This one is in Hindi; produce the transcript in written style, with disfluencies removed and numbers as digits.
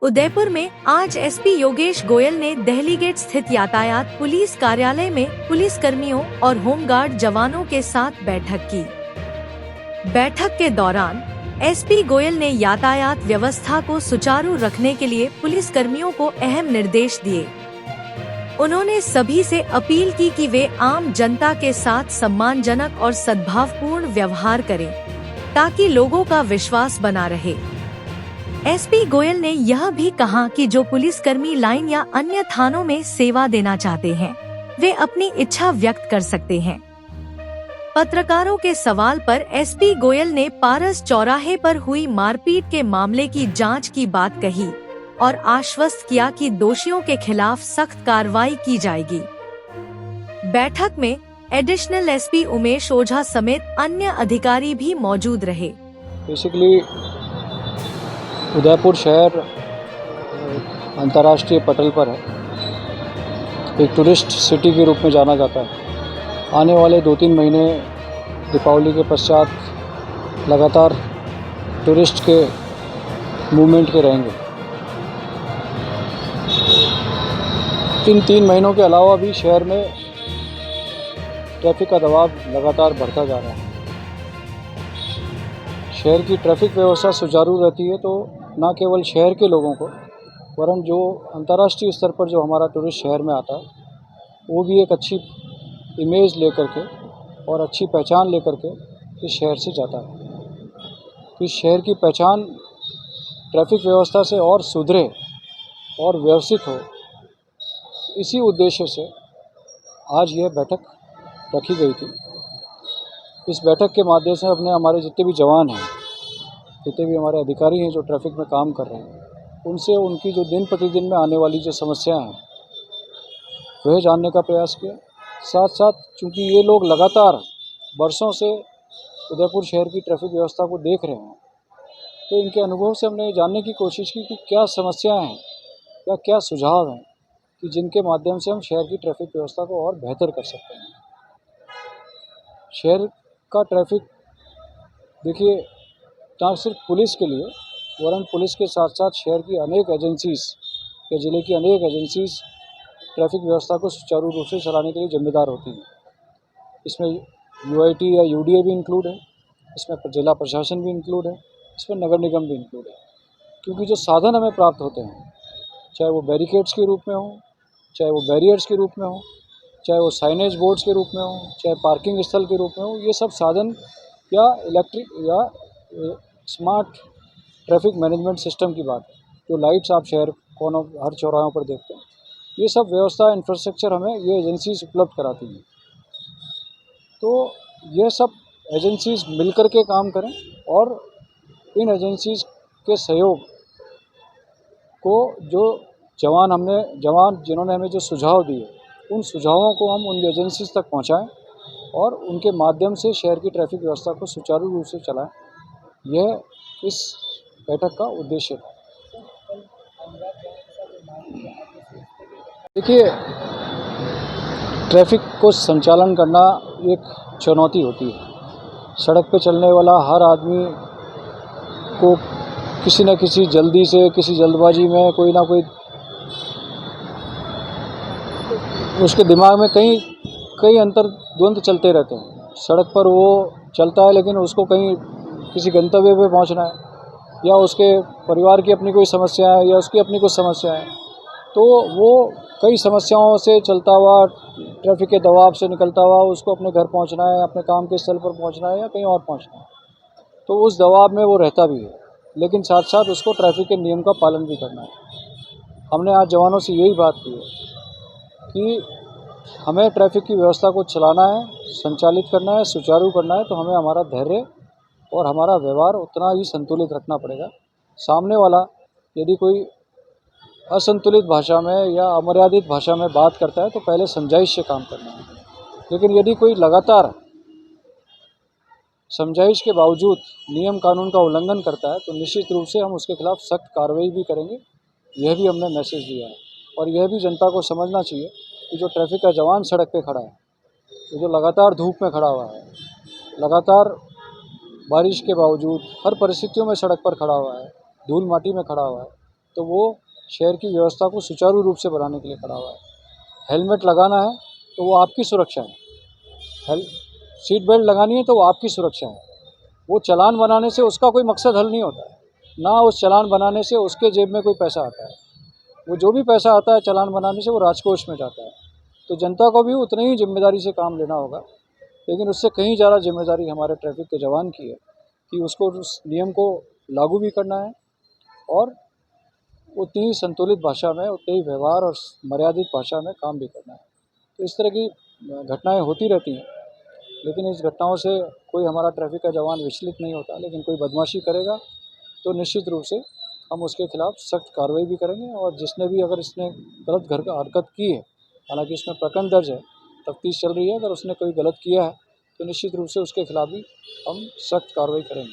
उदयपुर में आज एसपी योगेश गोयल ने दहली गेट स्थित यातायात पुलिस कार्यालय में पुलिस कर्मियों और होमगार्ड जवानों के साथ बैठक की। बैठक के दौरान एसपी गोयल ने यातायात व्यवस्था को सुचारू रखने के लिए पुलिस कर्मियों को अहम निर्देश दिए। उन्होंने सभी से अपील की कि वे आम जनता के साथ सम्मानजनक और सद्भावपूर्ण व्यवहार करें, ताकि लोगों का विश्वास बना रहे। एसपी गोयल ने यह भी कहा कि जो पुलिसकर्मी लाइन या अन्य थानों में सेवा देना चाहते हैं, वे अपनी इच्छा व्यक्त कर सकते हैं। पत्रकारों के सवाल पर एसपी गोयल ने पारस चौराहे पर हुई मारपीट के मामले की जांच की बात कही और आश्वस्त किया कि दोषियों के खिलाफ सख्त कार्रवाई की जाएगी। बैठक में एडिशनल एसपी उमेश ओझा समेत अन्य अधिकारी भी मौजूद रहे। बेसिकली उदयपुर शहर अंतर्राष्ट्रीय पटल पर है, एक टूरिस्ट सिटी के रूप में जाना जाता है। आने वाले 2-3 महीने दीपावली के पश्चात लगातार टूरिस्ट के मूवमेंट के रहेंगे। इन 3 महीनों के अलावा भी शहर में ट्रैफिक का दबाव लगातार बढ़ता जा रहा है। शहर की ट्रैफिक व्यवस्था सुचारू रहती है तो न केवल शहर के लोगों को, वरन जो अंतर्राष्ट्रीय स्तर पर जो हमारा टूरिस्ट शहर में आता है, वो भी एक अच्छी इमेज लेकर के और अच्छी पहचान लेकर के इस शहर से जाता है। इस शहर की पहचान ट्रैफिक व्यवस्था से और सुधरे और व्यवस्थित हो, इसी उद्देश्य से आज यह बैठक रखी गई थी। इस बैठक के माध्यम से हमारे जितने भी जवान हैं, जितने भी हमारे अधिकारी हैं जो ट्रैफिक में काम कर रहे हैं, उनसे उनकी जो दिन प्रतिदिन में आने वाली जो समस्याएं हैं वह जानने का प्रयास किया। साथ साथ चूँकि ये लोग लगातार बरसों से उदयपुर शहर की ट्रैफिक व्यवस्था को देख रहे हैं, तो इनके अनुभव से हमने जानने की कोशिश की कि क्या समस्याएं हैं या क्या सुझाव हैं कि जिनके माध्यम से हम शहर की ट्रैफिक व्यवस्था को और बेहतर कर सकते हैं। शहर का ट्रैफिक देखिए, ना सिर्फ पुलिस के लिए, वरन पुलिस के साथ साथ शहर की अनेक एजेंसीज़ या ज़िले की अनेक एजेंसीज़ ट्रैफिक व्यवस्था को सुचारू रूप से चलाने के लिए जिम्मेदार होती हैं। इसमें यूआईटी या यूडीए भी इंक्लूड है, इसमें जिला प्रशासन भी इंक्लूड है, इसमें नगर निगम भी इंक्लूड है। क्योंकि जो साधन हमें प्राप्त होते हैं, चाहे वो बैरिकेड्स के रूप में हो, चाहे वो बैरियर्स के रूप में हो, चाहे वो साइनेज बोर्ड्स के रूप में हो, चाहे पार्किंग स्थल के रूप में हो, ये सब साधन या इलेक्ट्रिक या स्मार्ट ट्रैफिक मैनेजमेंट सिस्टम की बात है, जो लाइट्स आप शहर कोनों हर चौराहों पर देखते हैं, ये सब व्यवस्था इंफ्रास्ट्रक्चर हमें ये एजेंसीज उपलब्ध कराती हैं। तो ये सब एजेंसीज मिलकर के काम करें और इन एजेंसीज के सहयोग को जो जवान जिन्होंने हमें जो सुझाव दिए, उन सुझावों को हम उन एजेंसीज तक पहुंचाएं और उनके माध्यम से शहर की ट्रैफिक व्यवस्था को सुचारू रूप से चलाएं। यह इस बैठक का उद्देश्य था। देखिए, ट्रैफिक को संचालन करना एक चुनौती होती है। सड़क पे चलने वाला हर आदमी को किसी न किसी जल्दी से, किसी जल्दबाजी में कोई ना कोई उसके दिमाग में कई अंतर्द्वंद चलते रहते हैं। सड़क पर वो चलता है, लेकिन उसको कहीं किसी गंतव्य पे पहुंचना है, या उसके परिवार की अपनी कोई समस्या है, या उसकी अपनी कुछ समस्या है, तो वो कई समस्याओं से चलता हुआ, ट्रैफिक के दबाव से निकलता हुआ उसको अपने घर पहुंचना है, अपने काम के स्थल पर पहुंचना है या कहीं और पहुंचना है, तो उस दबाव में वो रहता भी है, लेकिन साथ साथ उसको ट्रैफिक के नियम का पालन भी करना है। हमने आज जवानों से यही बात की है कि हमें ट्रैफिक की व्यवस्था को चलाना है, संचालित करना है, सुचारू करना है, तो हमें हमारा धैर्य और हमारा व्यवहार उतना ही संतुलित रखना पड़ेगा। सामने वाला यदि कोई असंतुलित भाषा में या अमर्यादित भाषा में बात करता है तो पहले समझाइश से काम करना है, लेकिन यदि कोई लगातार समझाइश के बावजूद नियम कानून का उल्लंघन करता है तो निश्चित रूप से हम उसके खिलाफ सख्त कार्रवाई भी करेंगे। यह भी हमने मैसेज दिया है और यह भी जनता को समझना चाहिए कि जो ट्रैफिक का जवान सड़क पे खड़ा है, जो लगातार धूप में खड़ा हुआ है, लगातार बारिश के बावजूद हर परिस्थितियों में सड़क पर खड़ा हुआ है, धूल माटी में खड़ा हुआ है, तो वो शहर की व्यवस्था को सुचारू रूप से बनाने के लिए खड़ा हुआ है। हेलमेट लगाना है तो वो आपकी सुरक्षा है, सीट बेल्ट लगानी है तो वो आपकी सुरक्षा है। वो चालान बनाने से उसका कोई मकसद हल नहीं होता है, ना उस चालान बनाने से उसके जेब में कोई पैसा आता है। वो जो भी पैसा आता है चालान बनाने से वो राजकोष में जाता है। तो जनता को भी उतनी ही जिम्मेदारी से काम लेना होगा, लेकिन उससे कहीं ज़्यादा जिम्मेदारी हमारे ट्रैफिक के जवान की है कि उसको उस नियम को लागू भी करना है और उतनी ही संतुलित भाषा में, उतने ही व्यवहार और मर्यादित भाषा में काम भी करना है। तो इस तरह की घटनाएं होती रहती हैं, लेकिन इस घटनाओं से कोई हमारा ट्रैफिक का जवान विचलित नहीं होता। लेकिन कोई बदमाशी करेगा तो निश्चित रूप से हम उसके खिलाफ सख्त कार्रवाई भी करेंगे और जिसने भी अगर इसने गलत हरकत की है, हालांकि इसमें प्रकरण दर्ज है, तफ्तीश चल रही है, अगर उसने कोई गलत किया है तो निश्चित रूप से उसके खिलाफ भी हम सख्त कार्रवाई करेंगे।